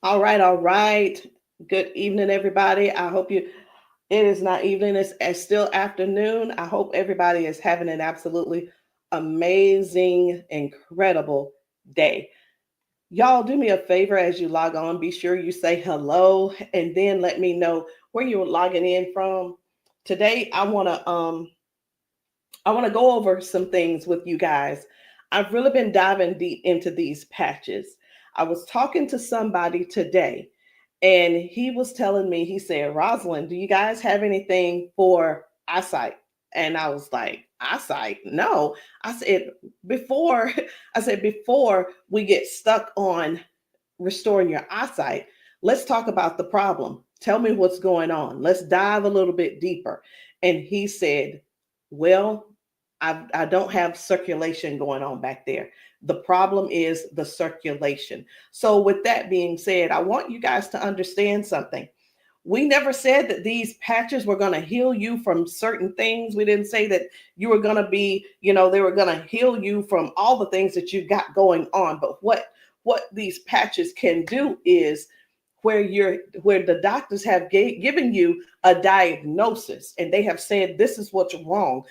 All right, all right. Good evening, everybody. I hope it is not evening, it's still afternoon. I hope everybody is having an absolutely amazing, incredible day. Y'all, do me a favor as you log on. Be sure you say hello and then let me know where you're logging in from. Today, I want to go over some things with you guys. I've really been diving deep into these patches. I was talking to somebody today, and he was telling me, he said, Rosalind, do you guys have anything for eyesight? And I was like, eyesight? No. I said, before, before we get stuck on restoring your eyesight, let's talk about the problem. Tell me what's going on. Let's dive a little bit deeper. And he said, well, I don't have circulation going on back there. The problem is the circulation. So, with that being said, I want you guys to understand something. We never said that these patches were going to heal you from certain things. We didn't say that you were going to be, they were going to heal you from all the things that you got going on. But what these patches can do is where the doctors have given you a diagnosis and they have said this is what's wrong,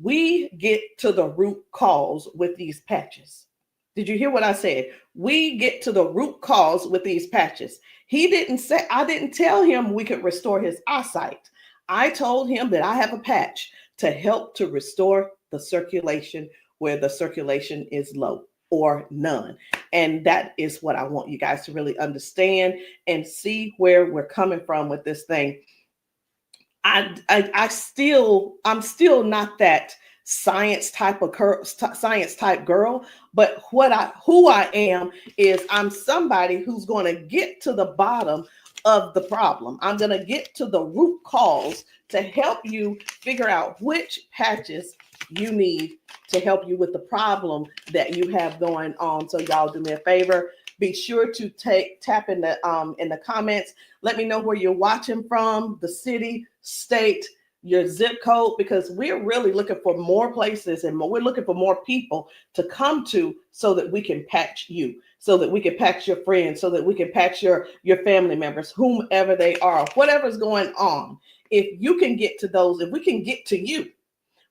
we get to the root cause with these patches. Did you hear what I said? We get to the root cause with these patches. He didn't say, I didn't tell him we could restore his eyesight. I told him that I have a patch to help to restore the circulation where the circulation is low or none. And that is what I want you guys to really understand and see where we're coming from with this thing. I'm still not that science type girl, but who I am is I'm somebody who's going to get to the bottom of the problem. I'm going to get to the root cause to help you figure out which patches you need to help you with the problem that you have going on. So y'all do me a favor, be sure to tap in the comments. Let me know where you're watching from, the city, state, your zip code, because we're really looking for more places and we're looking for more people to come to so that we can patch you, so that we can patch your friends, so that we can patch your family members, whomever they are, whatever's going on. If you can get to those, if we can get to you,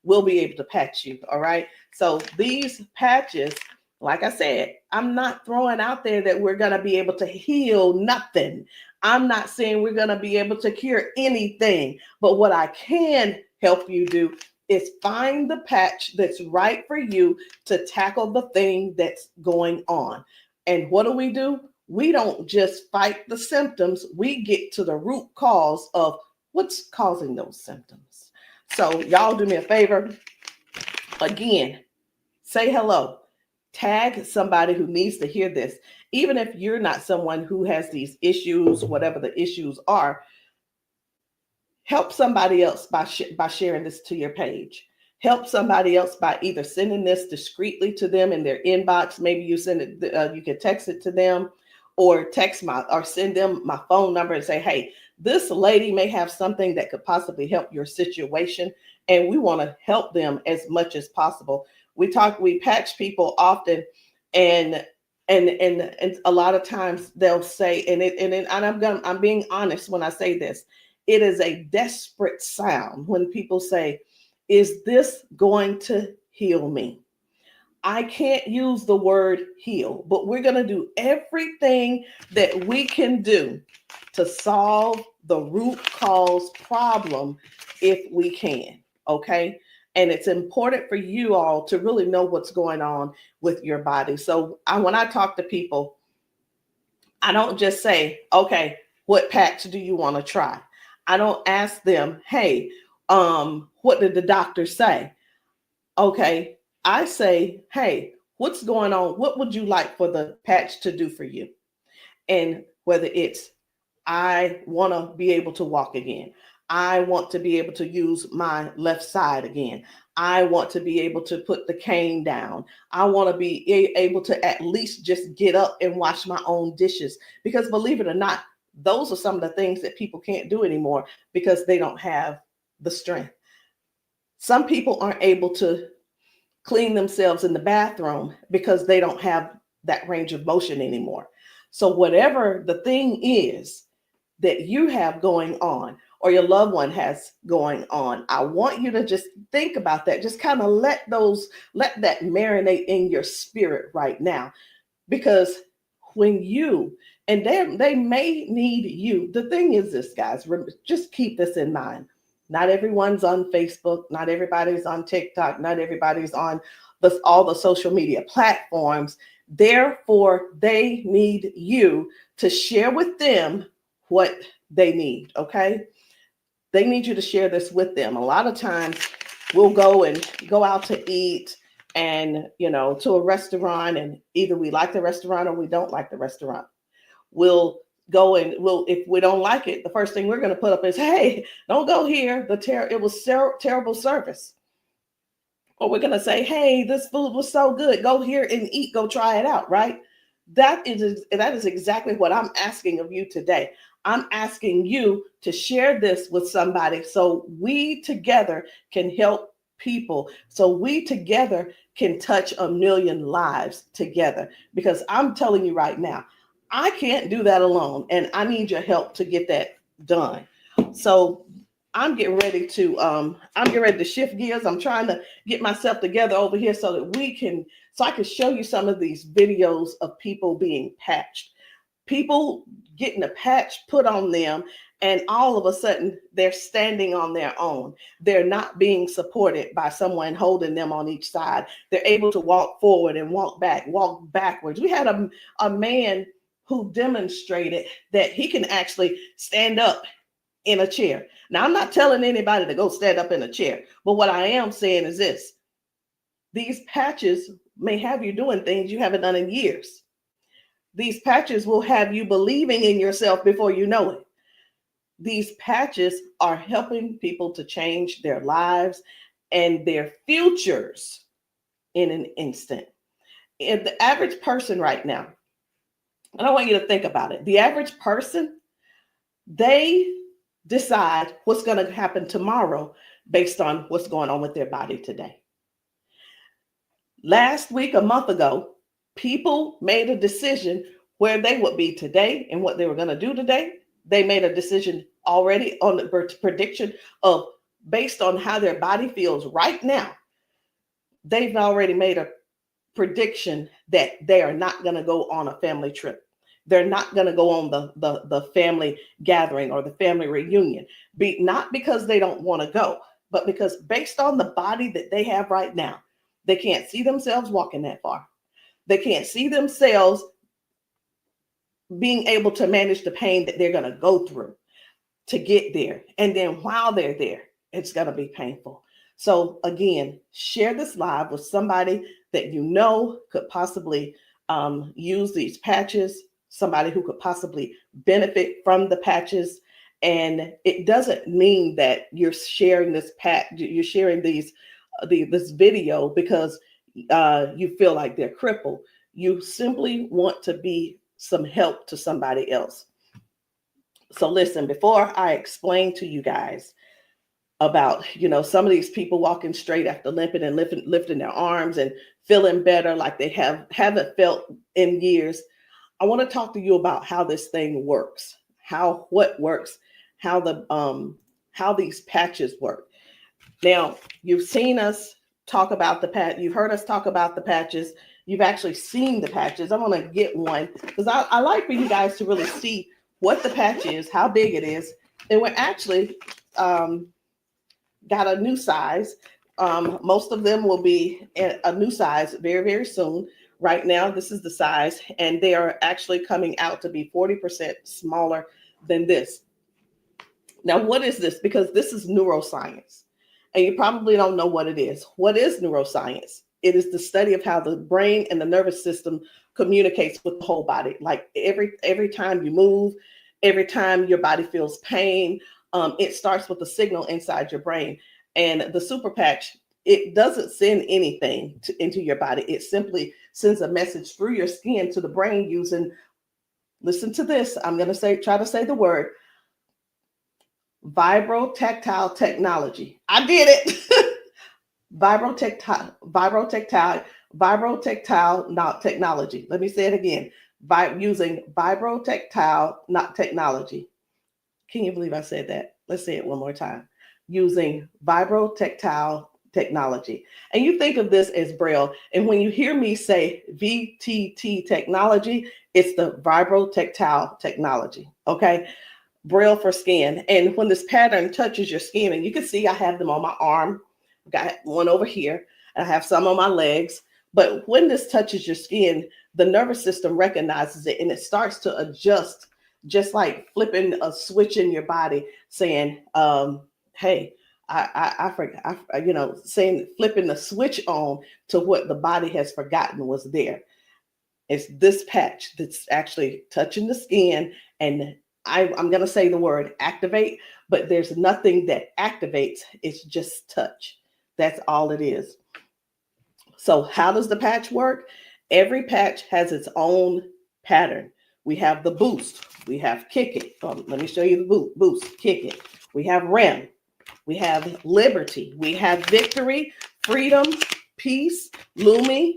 we'll be able to patch you. All right. So these patches, like I said, I'm not throwing out there that we're going to be able to heal nothing. I'm not saying we're going to be able to cure anything. But what I can help you do is find the patch that's right for you to tackle the thing that's going on. And what do? We don't just fight the symptoms, we get to the root cause of what's causing those symptoms. So, y'all do me a favor. Again, say hello. Tag somebody who needs to hear this. Even if you're not someone who has these issues, whatever the issues are, help somebody else by sharing this to your page. Help somebody else by either sending this discreetly to them in their inbox. Maybe you send it, you can text it to them, or send them my phone number and say, hey, this lady may have something that could possibly help your situation, and we want to help them as much as possible. We patch people often, and and a lot of times they'll say, I'm being honest when I say this, it is a desperate sound when people say, is this going to heal me? I can't use the word heal, but we're going to do everything that we can do to solve the root cause problem if we can. Okay. And it's important for you all to really know what's going on with your body. So when I talk to people, I don't just say, okay, what patch do you want to try? I don't ask them, hey, what did the doctor say? Okay, I say, hey, what's going on? What would you like for the patch to do for you? And whether it's, I want to be able to walk again. I want to be able to use my left side again. I want to be able to put the cane down. I want to be able to at least just get up and wash my own dishes. Because believe it or not, those are some of the things that people can't do anymore because they don't have the strength. Some people aren't able to clean themselves in the bathroom because they don't have that range of motion anymore. So whatever the thing is that you have going on or your loved one has going on, I want you to just think about that. Just kind of let that marinate in your spirit right now. Because when you, and they may need you. The thing is this, guys, just keep this in mind. Not everyone's on Facebook, not everybody's on TikTok, not everybody's on all the social media platforms. Therefore, they need you to share with them what they need, okay? They need you to share this with them. A lot of times we'll go out to eat and, to a restaurant, and either we like the restaurant or we don't like the restaurant. We'll go and if we don't like it, the first thing we're going to put up is, hey, don't go here. It was terrible service. Or we're going to say, hey, this food was so good. Go here and eat. Go try it out, right? That is exactly what I'm asking of you today. I'm asking you to share this with somebody so we together can help people, so we together can touch 1 million lives together. Because I'm telling you right now, I can't do that alone, and I need your help to get that done. So I'm getting ready to shift gears. I'm trying to get myself together over here so that I can show you some of these videos of people being patched, people getting a patch put on them, and all of a sudden they're standing on their own. They're not being supported by someone holding them on each side. They're able to walk forward and walk backwards. We had a man who demonstrated that he can actually stand up in a chair. Now, I'm not telling anybody to go stand up in a chair, but what I am saying is this: these patches may have you doing things you haven't done in years. These patches will have you believing in yourself before you know it. These patches are helping people to change their lives and their futures in an instant. And the average person right now, and I want you to think about it. The average person, they decide what's going to happen tomorrow based on what's going on with their body today. Last week, a month ago, people made a decision where they would be today and what they were going to do today. They made a decision already on the prediction of based on how their body feels right now. They've already made a prediction that they are not going to go on a family trip. They're not going to go on the family gathering or the family reunion. Not because they don't want to go, but because based on the body that they have right now, they can't see themselves walking that far. They can't see themselves being able to manage the pain that they're going to go through to get there. And then while they're there, it's going to be painful. So again, share this live with somebody that you know could possibly use these patches, somebody who could possibly benefit from the patches. And it doesn't mean that you're sharing this you're sharing this video because you feel like they're crippled. You simply want to be some help to somebody else. So listen, before I explain to you guys about, some of these people walking straight after limping and lifting their arms and feeling better like they haven't felt in years, I want to talk to you about how this thing works, what works, how these patches work. Now, you've seen us talk about you've heard us talk about the patches. You've actually seen the patches. I'm going to get one because I like for you guys to really see what the patch is, how big it is. And we're actually got a new size. Most of them will be a new size very, very soon. Right now, this is the size, and they are actually coming out to be 40% smaller than this. Now, what is this? Because this is neuroscience, and you probably don't know what it is. What is neuroscience? It is the study of how the brain and the nervous system communicates with the whole body. Like every time you move, every time your body feels pain, it starts with a signal inside your brain. And the super patch, it doesn't send anything into your body. It simply sends a message through your skin to the brain using, listen to this, I'm going to try to say the word, vibrotactile technology. I did it. Vibrotactile technology. Let me say it again. by using vibrotactile not technology. Can you believe I said that? Let's say it one more time. Using vibrotactile technology. And you think of this as Braille. And when you hear me say VTT technology, it's the vibrotactile technology. Okay. Braille for skin. And when this pattern touches your skin, and you can see I have them on my arm, got one over here, and I have some on my legs. But when this touches your skin, the nervous system recognizes it and it starts to adjust, just like flipping a switch in your body, saying, hey, I forgot, saying, flipping the switch on to what the body has forgotten was there. It's this patch that's actually touching the skin, and I'm going to say the word activate, but there's nothing that activates. It's just touch. That's all it is. So how does the patch work? Every patch has its own pattern. We have the boost. We have kick it. Let me show you the boost, kick it. We have REM. We have liberty. We have victory, freedom, peace, Lumi.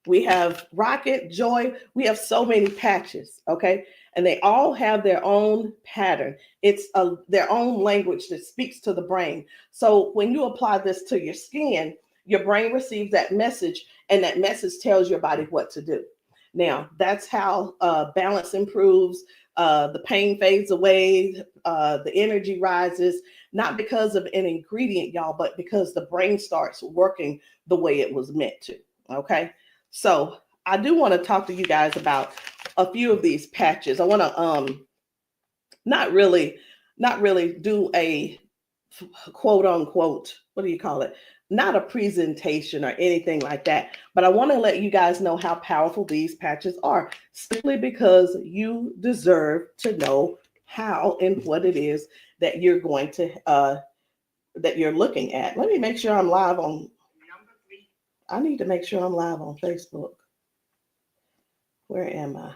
We have rocket, joy. We have so many patches, okay? And they all have their own pattern. It's their own language that speaks to the brain. So when you apply this to your skin, your brain receives that message, and that message tells your body what to do. Now, that's how balance improves, the pain fades away, the energy rises, not because of an ingredient, y'all, but because the brain starts working the way it was meant to, okay? So I do want to talk to you guys about a few of these patches. I want to not really do a quote unquote, what do you call it? Not a presentation or anything like that, but I want to let you guys know how powerful these patches are, simply because you deserve to know how and what it is that you're going to that you're looking at. Let me make sure I'm live on. I need to make sure I'm live on Facebook. Where am I?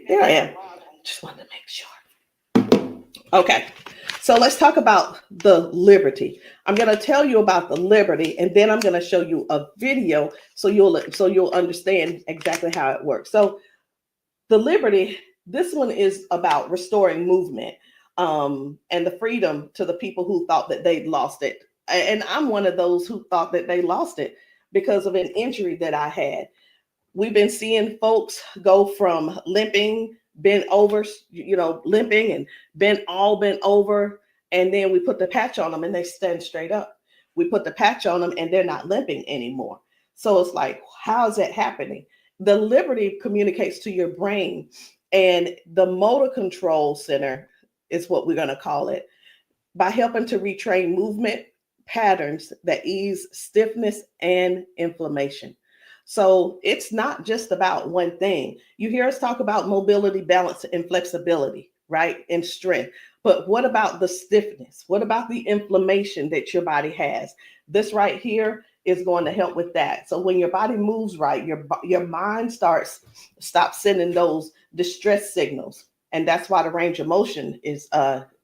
There I am. Just wanted to make sure. Okay. So let's talk about the liberty. I'm going to tell you about the liberty, and then I'm going to show you a video so you'll understand exactly how it works. So the liberty, this one is about restoring movement and the freedom to the people who thought that they'd lost it. And I'm one of those who thought that they lost it because of an injury that I had. We've been seeing folks go from limping, bent over, limping and bent over. And then we put the patch on them and they stand straight up. We put the patch on them and they're not limping anymore. So it's like, how is that happening? The liberty communicates to your brain, and the motor control center is what we're going to call it, by helping to retrain movement patterns that ease stiffness and inflammation. So it's not just about one thing. You hear us talk about mobility, balance, and flexibility, right? And strength. But what about the stiffness? What about the inflammation that your body has? This right here is going to help with that. So when your body moves right, your mind stops sending those distress signals. And that's why the range of motion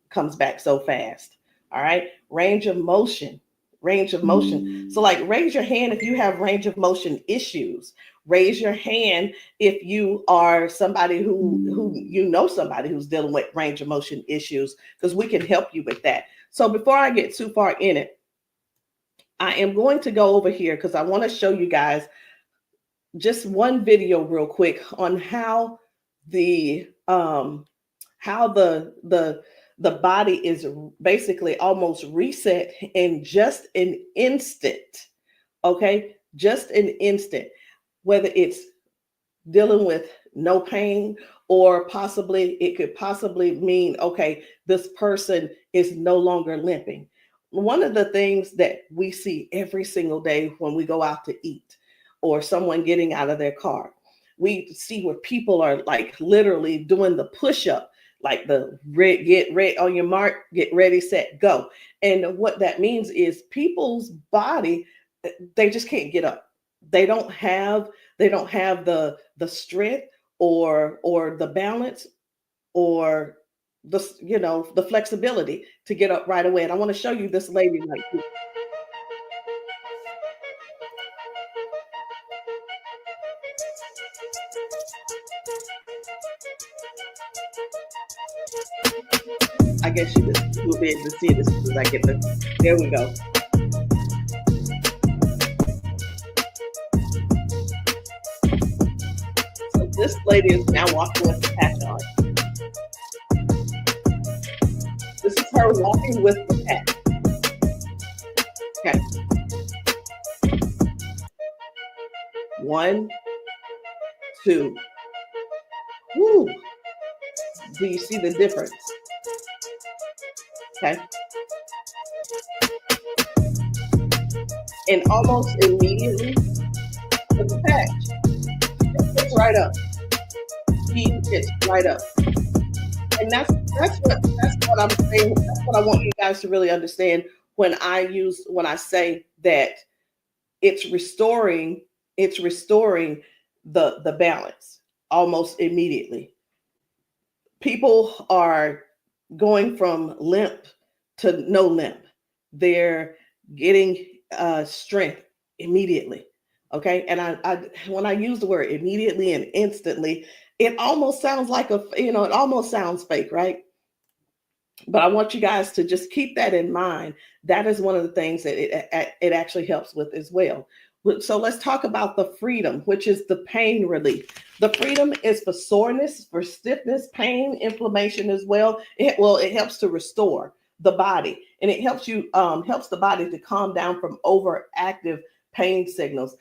comes back so fast. All right. Range of motion. So like, raise your hand if you have range of motion issues. Raise your hand if you are somebody who somebody who's dealing with range of motion issues, because we can help you with that. So before I get too far in it, I am going to go over here because I want to show you guys just one video real quick on how the body is basically almost reset in just an instant. Okay, just an instant. Whether it's dealing with no pain, or it could possibly mean, okay, this person is no longer limping. One of the things that we see every single day when we go out to eat, or someone getting out of their car, we see where people are like literally doing the push-up, like the get ready on your mark, get ready, set, go. And what that means is people's body, they just can't get up. They don't have the strength or the balance or the flexibility to get up right away. And I want to show you this lady right here. I guess you will be able to see it as soon as I get the. There we go. So this lady is now walking with the patch on. This is her walking with the patch. Okay. 1, 2. Woo. Do you see the difference? Okay. And almost immediately, with the patch, it gets right up. He gets right up. And that's what I'm saying. That's what I want you guys to really understand when I say that it's restoring the balance almost immediately. People are going from limp to no limp. They're getting strength immediately. Okay. And I when I use the word immediately and instantly, it almost sounds like it almost sounds fake, right? But I want you guys to just keep that in mind. That is one of the things that it actually helps with as well. So let's talk about the freedom, which is the pain relief. The freedom is for soreness, for stiffness, pain, inflammation as well. It helps to restore the body, and it helps the body to calm down from overactive pain signals.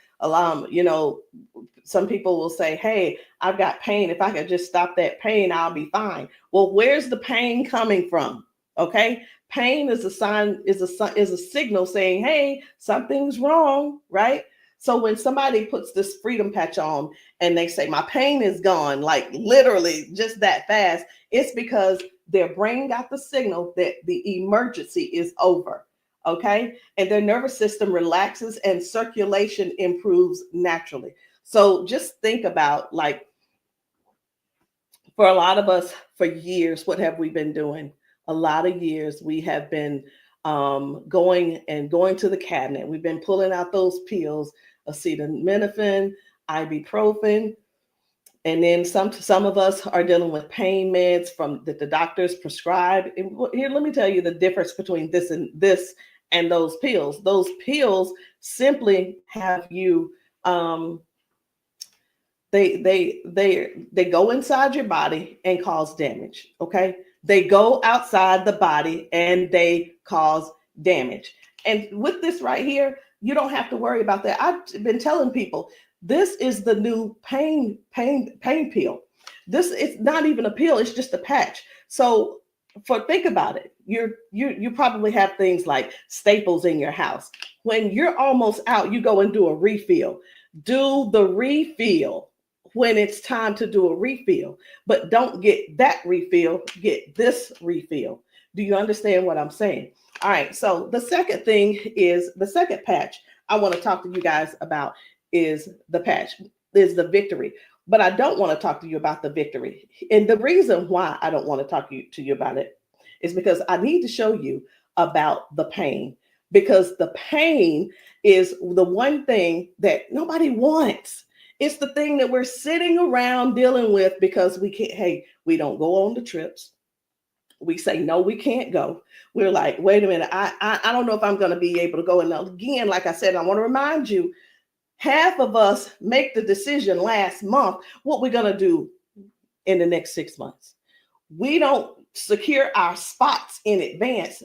Some people will say, "Hey, I've got pain. If I could just stop that pain, I'll be fine." Well, where's the pain coming from? Okay. Pain is a sign, is a signal saying, "Hey, something's wrong," right? So when somebody puts this freedom patch on and they say, "My pain is gone," like literally just that fast, it's because their brain got the signal that the emergency is over. Okay. And their nervous system relaxes and circulation improves naturally. So just think about, like, for a lot of us, for years, what have we been doing? A lot of years we have been going to the cabinet. We've been pulling out those pills, acetaminophen, ibuprofen, and then some of us are dealing with pain meds from that the doctors prescribe. And here, let me tell you the difference between this and those pills. Those pills simply have you they go inside your body and cause damage. Okay. They go outside the body and they cause damage. And with this right here, you don't have to worry about that. I've been telling people this is the new pain pill. This is not even a pill, it's just a patch. So think about it. You probably have things like staples in your house. When you're almost out, you go and do a refill. Do the refill when it's time to do a refill, but don't get that refill, get this refill. Do you understand what I'm saying? All right. So the second patch I want to talk to you guys about is the victory. But I don't want to talk to you about the victory. And the reason why I don't want to talk to you about it is because I need to show you about the pain, because the pain is the one thing that nobody wants. It's the thing that we're sitting around dealing with because we can't, hey, we don't go on the trips. We say, no, we can't go. We're like, wait a minute, I don't know if I'm going to be able to go. And again, like I said, I want to remind you, half of us make the decision last month what we're going to do in the next 6 months. We don't secure our spots in advance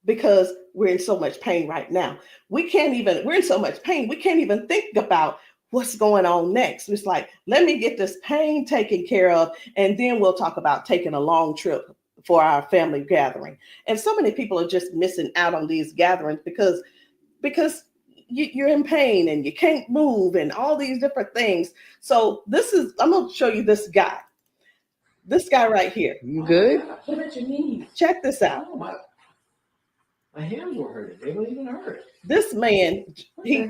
because we're in so much pain right now. We're in so much pain, we can't even think about what's going on next. It's like, let me get this pain taken care of, and then we'll talk about taking a long trip for our family gathering. And so many people are just missing out on these gatherings because you're in pain and you can't move and all these different things. So I'm going to show you this guy right here. You good? What about your knees? Check this out. Oh, my hands were hurting. They don't even hurt. This man, he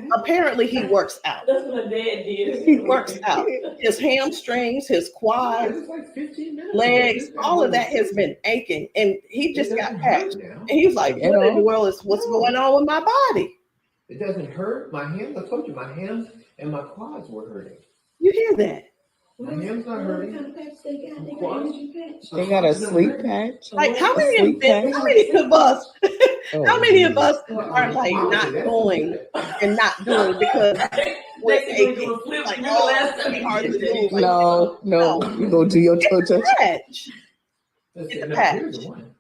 works out. That's what my dad did. He works out. His hamstrings, his quads, like 15 minutes legs, all of that has been aching. And he just got patched. And he was like, what in the world is what's going on with my body? It doesn't hurt. My hands, I told you, my hands and my quads were hurting. You hear that? My hand's not hurting. What kind of patch they got? They got Quads? energy patch. They got a sleep patch. Like how A many sleep patch. how many of us Oh, how many of us Well, are like not going and not doing because we're Next thing aching? you flip, Like, remember oh, last it's time gonna be you hard did to that? move. Like, No, you go do your toe touch. patch. Let's It's see, a now, patch. here's the one.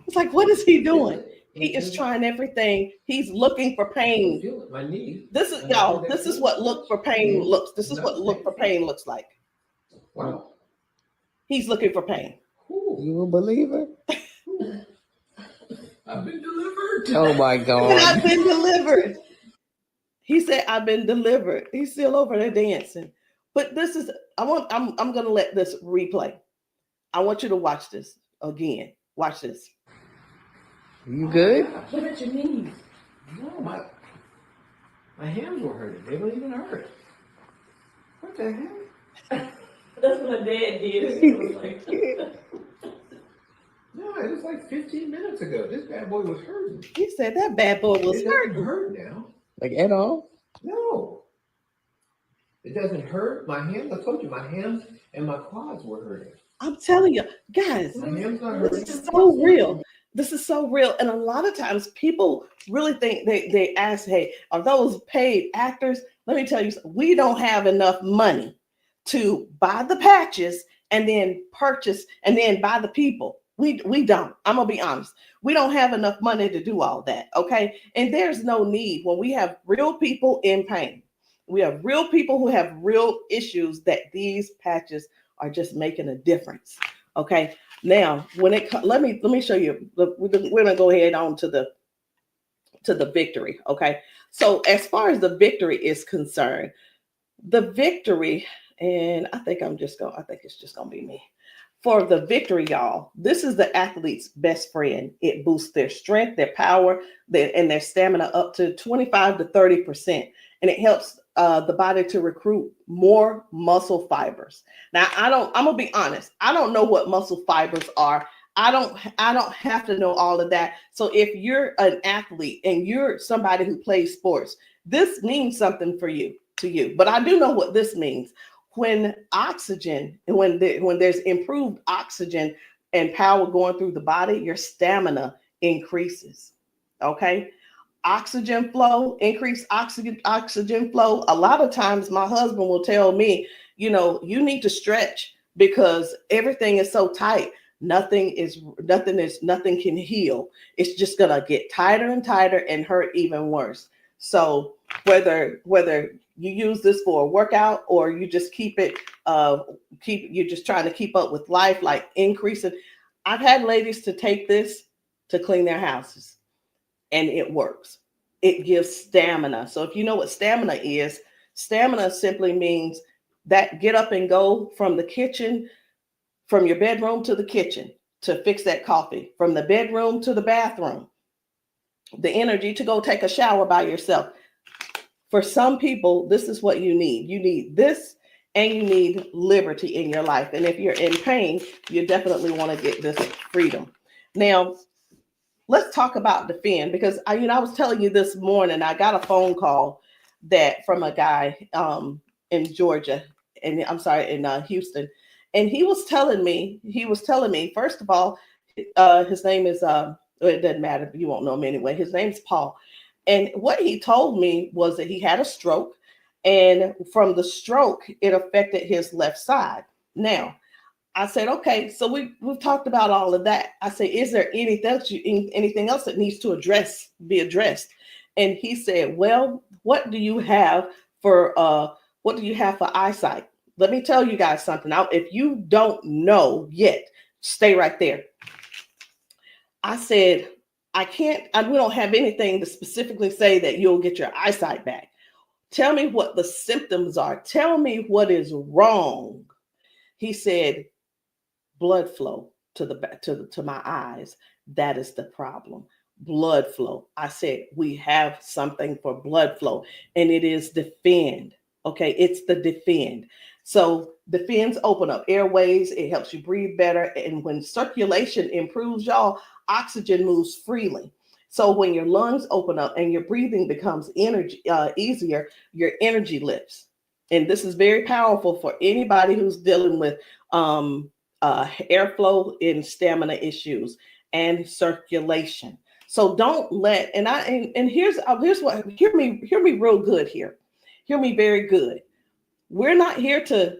It's like, what is he doing? Feel it. He is trying everything. He's looking for pain. Feel it. My knee. This is y'all. This is what look for pain looks. This is what look for pain looks like. Wow. He's looking for pain. Ooh, You a believer? I've been delivered. Oh my And God. I've been delivered. He said, "I've been delivered." He's still over there dancing. But this is. I'm gonna let this replay. I want you to watch this again. Watch this. You good? What about your knees? No, my hands were hurting. They don't even hurt. What the heck? That's what my dad did. It was like, No, it was like 15 minutes ago. This bad boy was hurting. He said that bad boy was It hurt. doesn't hurt now. Like at all? No. It doesn't hurt. My hands, I told you, my hands and my quads were hurting. I'm telling you, guys. My hands not hurting. This is so real. This is so real. And a lot of times people really think they ask, hey, are those paid actors? Let me tell you, we don't have enough money to buy the patches and then purchase and then buy the people. We don't. I'm gonna be honest. We don't have enough money to do all that. Okay. And there's no need when we have real people in pain. We have real people who have real issues that these patches are just making a difference. Okay. Now, when it let me show you. We're gonna go ahead on to the victory. Okay. So as far as the victory is concerned, the victory, and I think it's just gonna be me. For the victory, y'all, this is the athlete's best friend. It boosts their strength, their power, and their stamina up to 25 to 30%. And it helps the body to recruit more muscle fibers. Now, I'm gonna be honest. I don't know what muscle fibers are. I don't have to know all of that. So if you're an athlete and you're somebody who plays sports, this means something to you. But I do know what this means. When oxygen, when there's improved oxygen and power going through the body, your stamina increases. Okay. Oxygen flow, increased oxygen flow. A lot of times my husband will tell me, you need to stretch because everything is so tight. Nothing can heal. It's just gonna get tighter and tighter and hurt even worse. So whether you use this for a workout or you just you're just trying to keep up with life, like increasing. I've had ladies to take this to clean their houses and it works. It gives stamina. So if you know what stamina simply means that get up and go from the kitchen, from your bedroom to the kitchen to fix that coffee, from the bedroom to the bathroom, the energy to go take a shower by yourself. For some people, this is what you need. You need this and you need liberty in your life. And if you're in pain, you definitely want to get this freedom. Now, let's talk about Defend, because I was telling you this morning, I got a phone call from a guy in Georgia, and I'm sorry, in Houston. And he was telling me, first of all, his name is, it doesn't matter, you won't know him anyway. His name's Paul. And what he told me was that he had a stroke, and from the stroke, it affected his left side. Now, I said, okay, so we've talked about all of that. I said, is there anything else that needs to be addressed? And he said, well, what do you have for eyesight? Let me tell you guys something. Now, if you don't know yet, stay right there. I said, we don't have anything to specifically say that you'll get your eyesight back. Tell me what the symptoms are. Tell me what is wrong. He said, blood flow to my eyes. That is the problem. Blood flow. I said, we have something for blood flow, and it is Defend. Okay, it's the Defend. So Defends open up airways. It helps you breathe better. And when circulation improves, y'all, oxygen moves freely. So when your lungs open up and your breathing becomes easier, your energy lifts. and this is very powerful for anybody who's dealing with airflow and stamina issues and circulation. So don't let, and here's what, hear me real good here. Hear me very good. We're not here to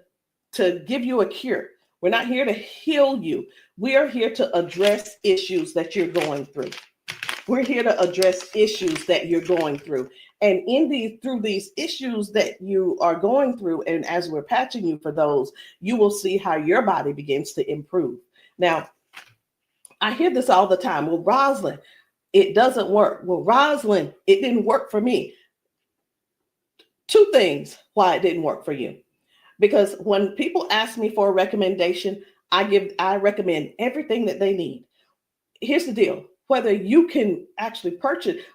give you a cure. We're not here to heal you. We are here to address issues that you're going through. We're here to address issues that you're going through. And through these issues that you are going through, and as we're patching you for those, you will see how your body begins to improve. Now, I hear this all the time. Well, Rosalind, it doesn't work. Well, Rosalind, it didn't work for me. Two things why it didn't work for you. Because when people ask me for a recommendation, I recommend everything that they need. Here's the deal. Whether you can actually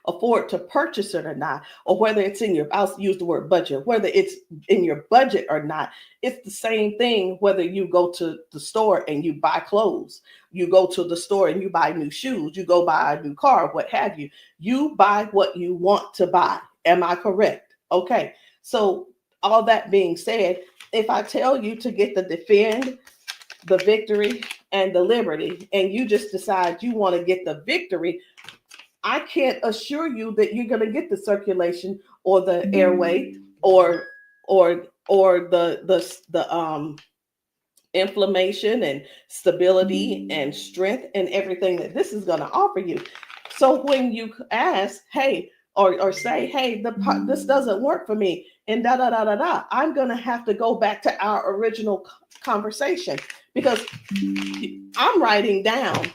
afford to purchase it or not, or whether it's in your, I'll use the word budget, whether it's in your budget or not, it's the same thing whether you go to the store and you buy clothes, you go to the store and you buy new shoes, you go buy a new car, what have you. You buy what you want to buy. Am I correct? Okay. So all that being said, if I tell you to get the Defend, the Victory, and the Liberty, and you just decide you want to get the Victory, I can't assure you that you're going to get the circulation or the airway or the inflammation and stability and strength and everything that this is going to offer you. So when you ask, hey, or say, hey, this doesn't work for me, and I'm going to have to go back to our original conversation, because I'm writing down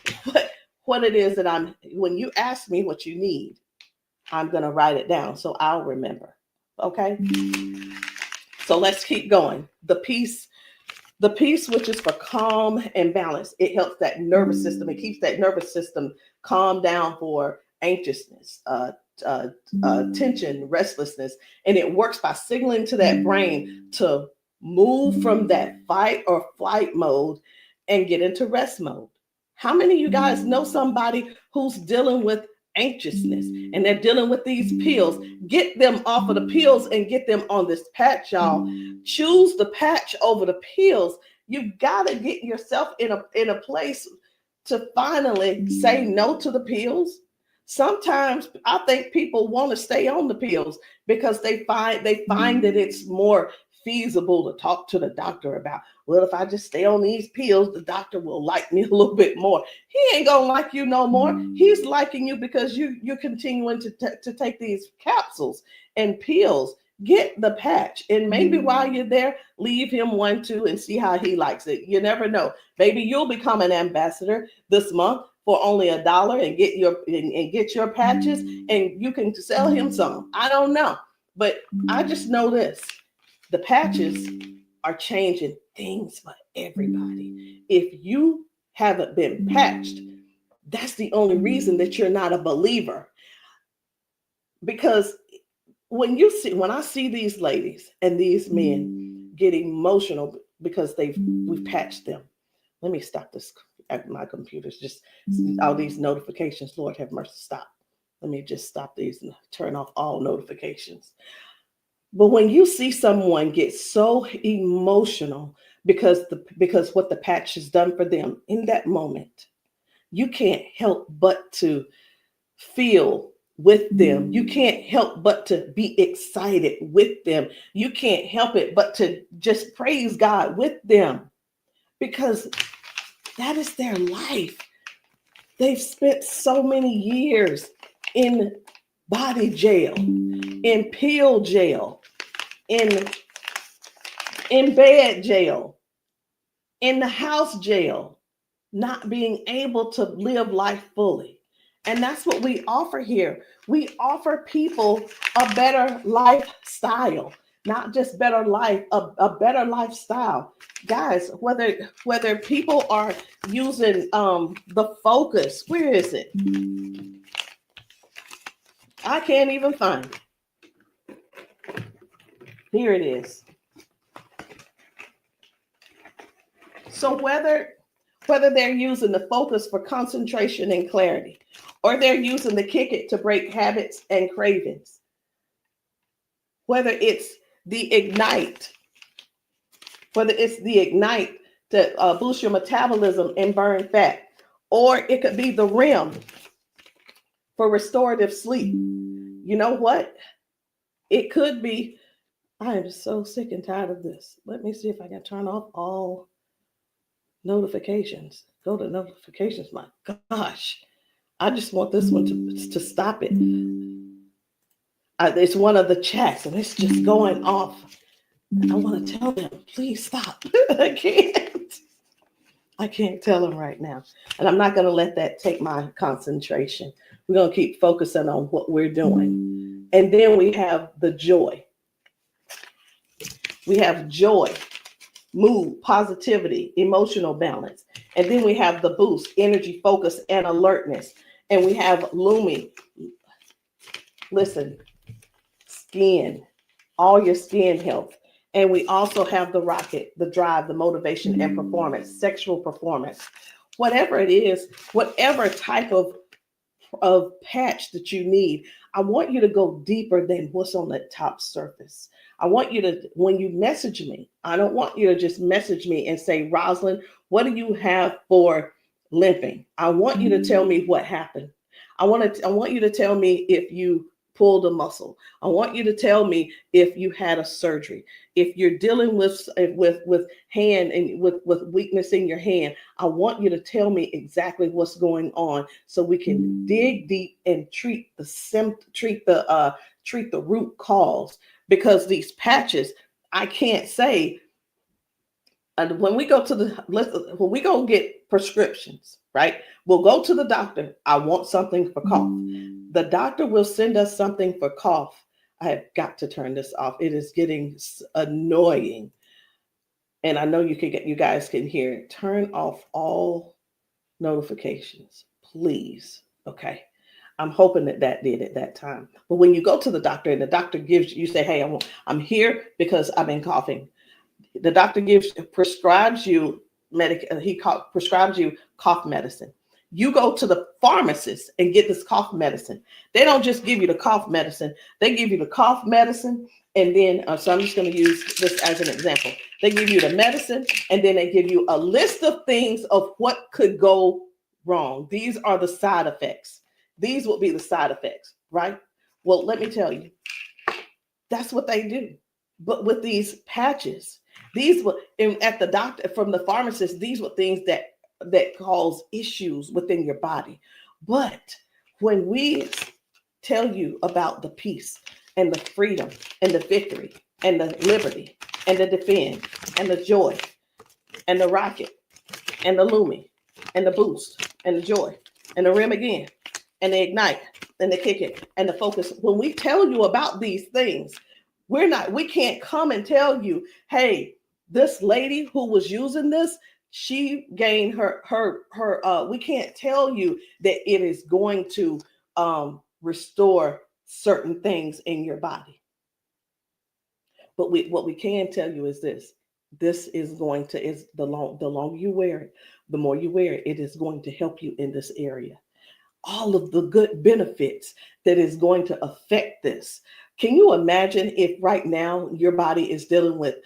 what it is that when you ask me what you need, I'm going to write it down so I'll remember. Okay. So let's keep going. The peace, which is for calm and balance. It helps that nervous system. It keeps that nervous system calm down for anxiousness, tension, restlessness. And it works by signaling to that brain to move from that fight or flight mode and get into rest mode. How many of you guys know somebody who's dealing with anxiousness and they're dealing with these pills? Get them off of the pills and get them on this patch, y'all. Choose the patch over the pills. You got to get yourself in a place to finally say no to the pills. Sometimes I think people want to stay on the pills because they find that it's more feasible to talk to the doctor about, well, if I just stay on these pills, the doctor will like me a little bit more. He ain't gonna like you no more. He's liking you because you're continuing to take these capsules and pills. Get the patch, and maybe while you're there, leave him one too and see how he likes it. You never know. Maybe you'll become an ambassador this month for only $1 and get your patches, and you can sell him some. I don't know, but I just know this. The patches are changing things for everybody. If you haven't been patched, that's the only reason that you're not a believer. Because when I see these ladies and these men get emotional because we've patched them. Let me stop this. My computer's just all these notifications. Lord have mercy, stop. Let me just stop these and turn off all notifications. But when you see someone get so emotional because what the patch has done for them in that moment, you can't help but to feel with them. You can't help but to be excited with them. You can't help it but to just praise God with them, because that is their life. They've spent so many years in body jail, in pill jail, in bed jail, in the house jail, not being able to live life fully. And that's what we offer here. We offer people a better lifestyle, not just better life, a better lifestyle. Guys, whether people are using the Focus, where is it? I can't even find it. Here it is. So whether they're using the Focus for concentration and clarity, or they're using the Kick It to break habits and cravings, whether it's the Ignite. It's the Ignite to boost your metabolism and burn fat. Or it could be the REM for restorative sleep. You know what? It could be, I am so sick and tired of this. Let me see if I can turn off all notifications. Go to notifications. My gosh. I just want this one to stop it. It's one of the chats and it's just going off. I want to tell them, please stop. I can't tell them right now. And I'm not going to let that take my concentration. We're going to keep focusing on what we're doing. And then we have the joy. We have joy, mood, positivity, emotional balance. And then we have the boost, energy, focus, and alertness. And we have Lumi. Listen, skin, all your skin health. And we also have the rocket, the drive, the motivation and performance, sexual performance. Whatever it is, whatever type of patch that you need, I want you to go deeper than what's on the top surface. I want you to, when you message me, I don't want you to just message me and say, Rosalind, what do you have for limping? I want you to tell me what happened. I want you to tell me if you pulled a muscle. I want you to tell me if you had a surgery. If you're dealing with hand and with weakness in your hand, I want you to tell me exactly what's going on so we can dig deep and treat the root cause. Because these patches, I can't say. And when we go get prescriptions, right? We'll go to the doctor. I want something for cough. The doctor will send us something for cough. I have got to turn this off. It is getting annoying. And I know you guys can hear it. Turn off all notifications, please. Okay. I'm hoping that did at that time. But when you go to the doctor and the doctor gives you say, hey, I'm here because I've been coughing. The doctor prescribes you prescribes you cough medicine. You go to the pharmacist and get this cough medicine. They don't just give you the cough medicine. They give you the cough medicine. And then, so I'm just going to use this as an example. They give you the medicine and then they give you a list of things of what could go wrong. These are the side effects. These will be the side effects, right? Well, let me tell you, that's what they do. But with these patches, these were at the doctor, from the pharmacist, these were things that cause issues within your body. But when we tell you about the peace and the freedom and the victory and the liberty and the defend and the joy and the rocket and the Lumi and the boost and the joy and the REM again and the ignite and the kick it and the focus, when we tell you about these things, we can't come and tell you, hey, this lady who was using this, she gained we can't tell you that it is going to restore certain things in your body. But what we can tell you is this is going to, the longer you wear it, the more you wear it, it is going to help you in this area. All of the good benefits that is going to affect this. Can you imagine if right now your body is dealing with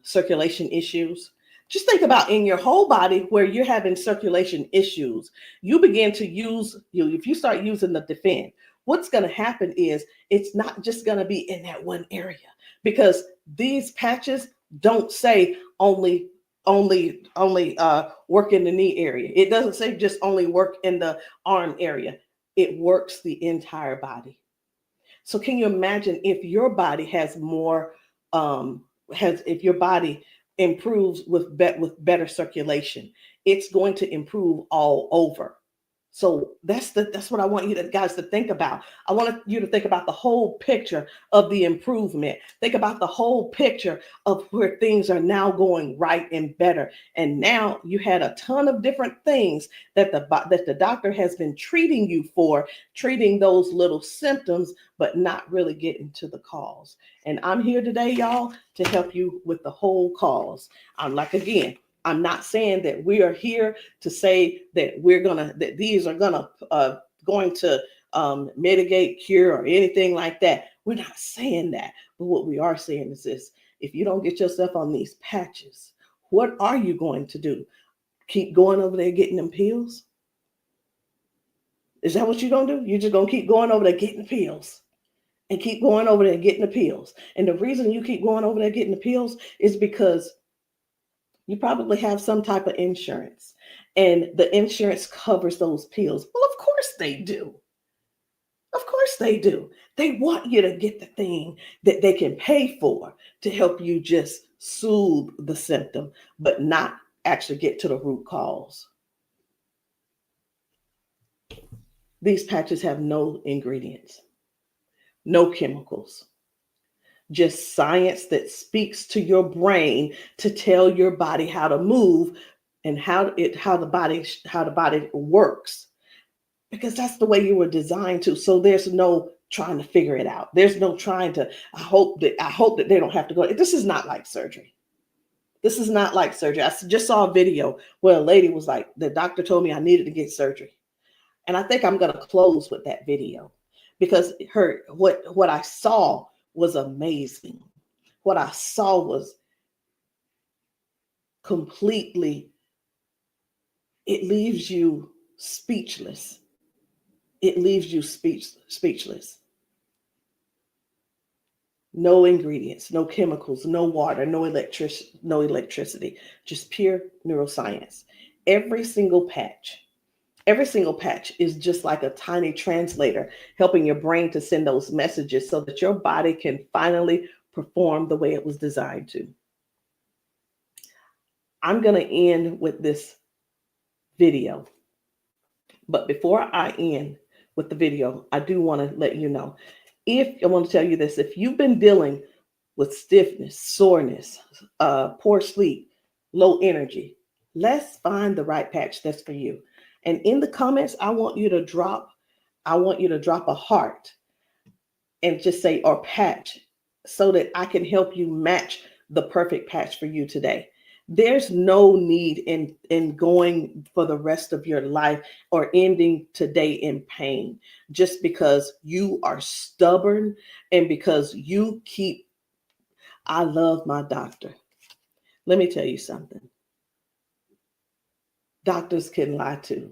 circulation issues? Just think about in your whole body where you're having circulation issues. You begin to if you start using the defend, what's going to happen is it's not just going to be in that one area, because these patches don't say only work in the knee area. It doesn't say just only work in the arm area. It works the entire body. So can you imagine if your body has more, if your body improves with better circulation, it's going to improve all over. So that's what I want you guys to think about. I want you to think about the whole picture of the improvement. Think about the whole picture of where things are now going right and better. And now you had a ton of different things that the doctor has been treating you for, treating those little symptoms, but not really getting to the cause. And I'm here today, y'all, to help you with the whole cause. I'm not saying that we are here to say that these are going to mitigate, cure, or anything like that. We're not saying that. But what we are saying is this: if you don't get yourself on these patches, what are you going to do? Keep going over there getting them pills? Is that what you're going to do? You're just going to keep going over there getting pills and keep going over there getting the pills. And the reason you keep going over there getting the pills is because you probably have some type of insurance, and the insurance covers those pills. Well, of course they do. Of course they do. They want you to get the thing that they can pay for to help you just soothe the symptom, but not actually get to the root cause. These patches have no ingredients, no chemicals, just science that speaks to your brain to tell your body how to move and how the body works, because that's the way you were designed to. So there's no trying to figure it out. There's no trying to, I hope that they don't have to go. This is not like surgery. This is not like surgery. I just saw a video where a lady was like, the doctor told me I needed to get surgery. And I think I'm going to close with that video, because what I saw was amazing. What I saw was completely, it leaves you speechless. It leaves you speechless. No ingredients, no chemicals, no water, no electricity, just pure neuroscience. Every single patch is just like a tiny translator, helping your brain to send those messages so that your body can finally perform the way it was designed to. I'm going to end with this video. But before I end with the video, I do want to let you know, I want to tell you this: if you've been dealing with stiffness, soreness, poor sleep, low energy, let's find the right patch that's for you. And in the comments, I want you to drop a heart and just say, or patch, so that I can help you match the perfect patch for you today. There's no need in going for the rest of your life or ending today in pain just because you are stubborn and because you keep, I love my doctor. Let me tell you something. Doctors can lie too.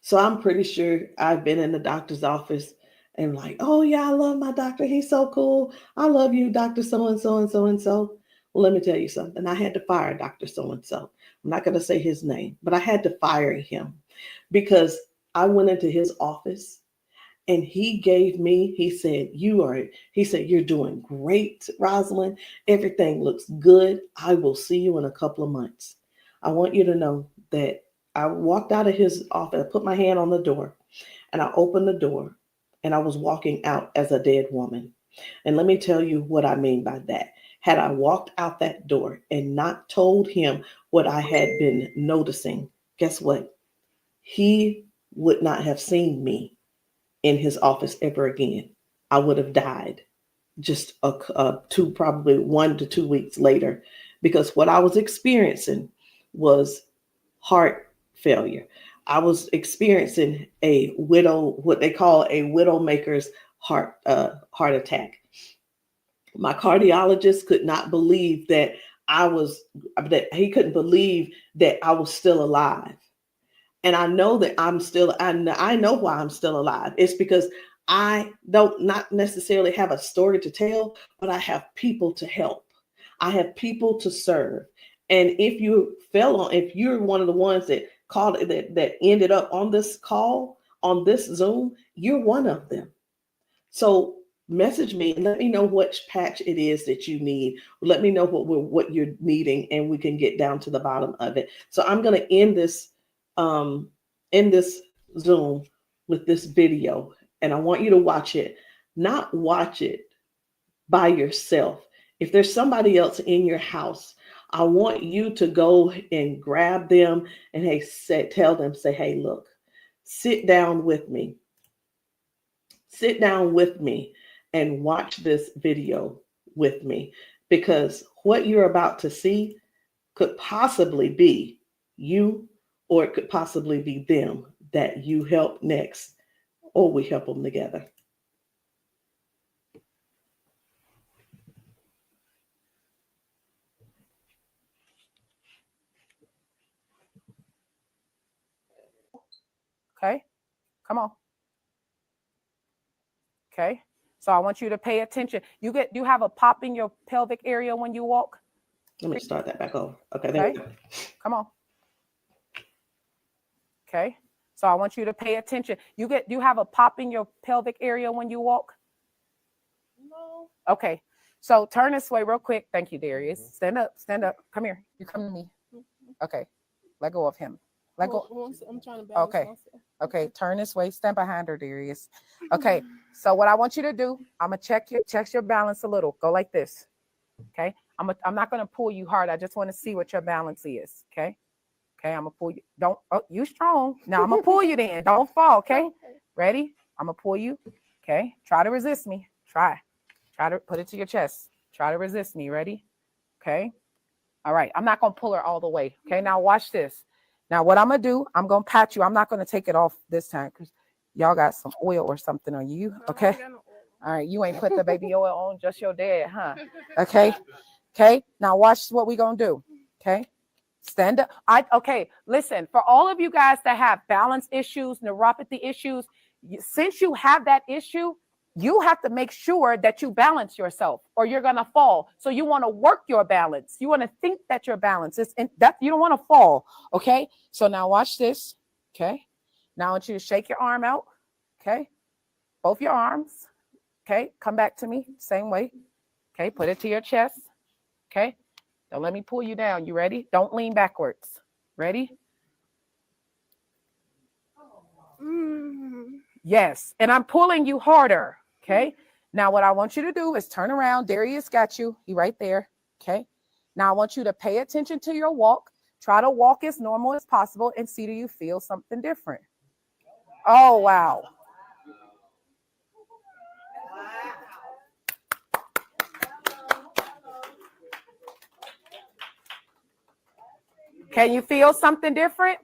So I'm pretty sure I've been in the doctor's office and like, oh yeah, I love my doctor. He's so cool. I love you, Dr. So-and-so and so-and-so. Well, let me tell you something. I had to fire Dr. So-and-so. I'm not going to say his name, but I had to fire him because I went into his office and he said, you're doing great, Rosalind. Everything looks good. I will see you in a couple of months. I want you to know that I walked out of his office, I put my hand on the door and I opened the door and I was walking out as a dead woman. And let me tell you what I mean by that. Had I walked out that door and not told him what I had been noticing, guess what? He would not have seen me in his office ever again. I would have died just probably 1 to 2 weeks later, because what I was experiencing was heart failure. I was experiencing what they call a widowmaker's heart attack. My cardiologist could not believe that he couldn't believe that I was still alive. And I know that I know why I'm still alive. It's because I don't not necessarily have a story to tell, but I have people to help. I have people to serve. And if you're one of the ones that called that ended up on this call, on this Zoom, you're one of them. So message me and let me know which patch it is that you need. Let me know what you're needing, and we can get down to the bottom of it. So I'm going to end this Zoom with this video, and I want you to watch it. Not watch it by yourself. If there's somebody else in your house, I want you to go and grab them and tell them, hey, look, sit down with me. Sit down with me and watch this video with me, because what you're about to see could possibly be you, or it could possibly be them that you help next, or we help them together. Okay, come on. Okay, so I want you to pay attention. You have a pop in your pelvic area when you walk. Let me start that back over. Okay, there we go. Come on. Okay, so I want you to pay attention. You have a pop in your pelvic area when you walk. No. Okay, so turn this way real quick. Thank you, Darius. Stand up. Come here. You come to me. Okay, let go of him. Let go. I'm trying to balance Okay. myself. Okay, turn this way. Stand behind her, Darius. Okay, so what I want you to do, I'm gonna check your balance a little. Go like this. Okay, I'm not gonna pull you hard. I just want to see what your balance is. Okay, I'm gonna pull you. You strong. Now I'm gonna pull you. Then don't fall. Okay, ready? I'm gonna pull you. Okay, try to resist me. Try to put it to your chest. Try to resist me. Ready? Okay. All right. I'm not gonna pull her all the way. Okay. Now watch this. Now, what I'm going to do, I'm going to pat you. I'm not going to take it off this time because y'all got some oil or something on you. Okay. All right. You ain't put the baby oil on, just your dad, huh? Okay. Okay. Now, watch what we going to do. Okay. Stand up. Okay. Listen, for all of you guys that have balance issues, neuropathy issues, since you have that issue, you have to make sure that you balance yourself or you're going to fall. So you want to work your balance. You want to think that your balance is that you don't want to fall. Okay. So now watch this. Okay. Now I want you to shake your arm out. Okay. Both your arms. Okay. Come back to me. Same way. Okay. Put it to your chest. Okay. Don't let me pull you down. You ready? Don't lean backwards. Ready? Yes. And I'm pulling you harder. Okay. Now what I want you to do is turn around. Darius got you. He right there. Okay. Now I want you to pay attention to your walk. Try to walk as normal as possible and see, do you feel something different? Oh, wow. Can you feel something different?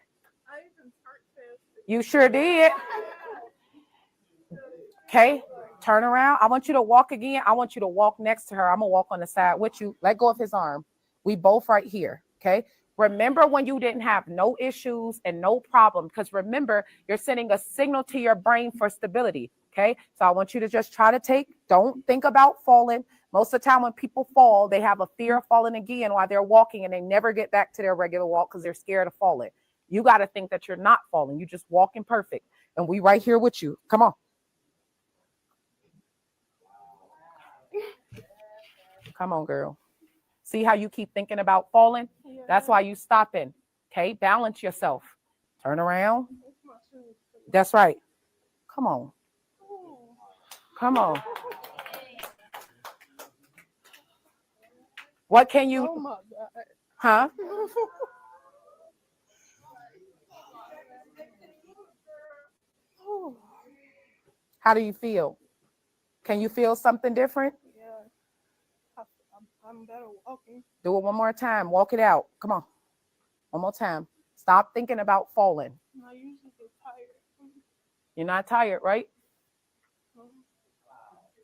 You sure did. Okay. Turn around. I want you to walk again. I want you to walk next to her. I'm going to walk on the side with you. Let go of his arm. We both right here. Okay. Remember when you didn't have no issues and no problem, because remember, you're sending a signal to your brain for stability. Okay. So I want you to just try to don't think about falling. Most of the time when people fall, they have a fear of falling again while they're walking and they never get back to their regular walk because they're scared of falling. You got to think that you're not falling. You just walking perfect. And we right here with you. Come on. Come on, girl. See how you keep thinking about falling? Yeah. That's why you stopping. Okay, balance yourself. Turn around. That's right. Come on. Come on. What can you? Oh my God. Huh? How do you feel? Can you feel something different? I'm better walking. Do it one more time. Walk it out. Come on. One more time. Stop thinking about falling. I usually get tired. You're not tired, right?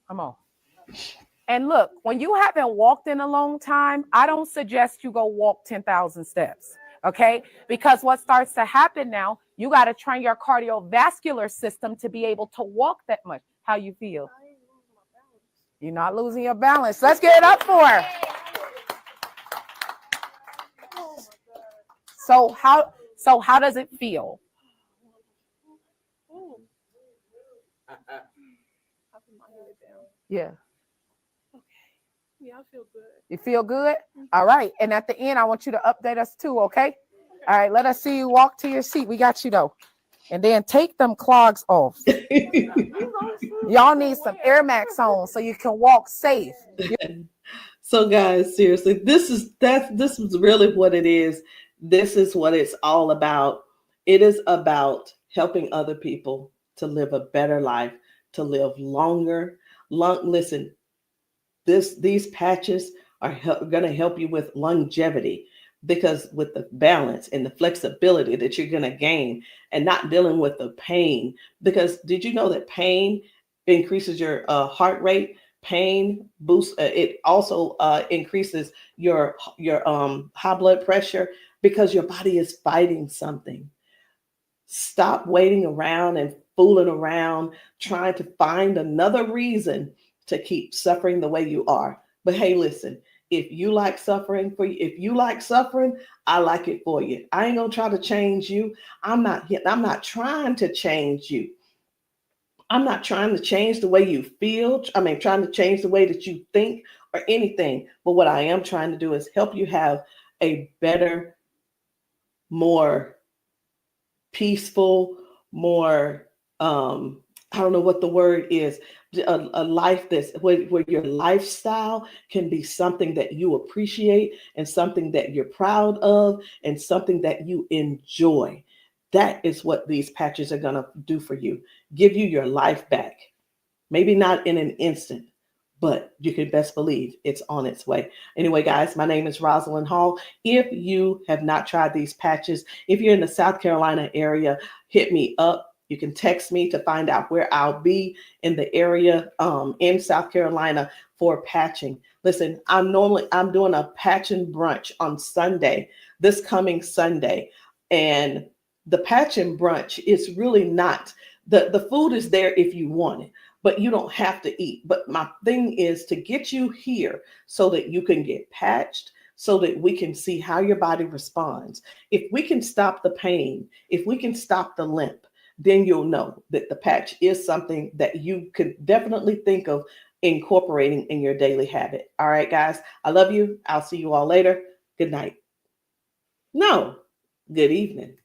Come on. And look, when you haven't walked in a long time, I don't suggest you go walk 10,000 steps. Okay? Because what starts to happen now, you got to train your cardiovascular system to be able to walk that much. How you feel? You're not losing your balance. Let's get it up for her. So how does it feel? Yeah. Okay. Yeah, I feel good. You feel good? All right. And at the end, I want you to update us too, okay? All right, let us see you walk to your seat. We got you though. And then take them clogs off. Y'all need some Air Max on so you can walk safe. So guys, seriously, this is really what it is. This is what it's all about. It is about helping other people to live a better life, to live longer. Listen, these patches are going to help you with longevity, because with the balance and the flexibility that you're going to gain and not dealing with the pain. Because did you know that pain increases your heart rate? Pain boosts, it also increases your high blood pressure, because your body is fighting something. Stop waiting around and fooling around, trying to find another reason to keep suffering the way you are. But hey, listen, if you like suffering if you like suffering, I like it for you. I ain't gonna try to change you. I'm not trying to change you. I'm not trying to change the way you feel. Trying to change the way that you think or anything. But what I am trying to do is help you have a better, more peaceful, more, I don't know what the word is, a life that's where your lifestyle can be something that you appreciate and something that you're proud of and something that you enjoy. That is what these patches are going to do for you. Give you your life back. Maybe not in an instant, but you can best believe it's on its way. Anyway, guys, my name is Rosalind Hall. If you have not tried these patches, if you're in the South Carolina area, hit me up. You can text me to find out where I'll be in the area in South Carolina for patching. Listen, I'm doing a patching brunch on Sunday, this coming Sunday. And the patching brunch is really not, the food is there if you want it, but you don't have to eat. But my thing is to get you here so that you can get patched, so that we can see how your body responds. If we can stop the pain, if we can stop the limp, then you'll know that the patch is something that you could definitely think of incorporating in your daily habit. All right, guys, I love you. I'll see you all later. Good night. No, good evening.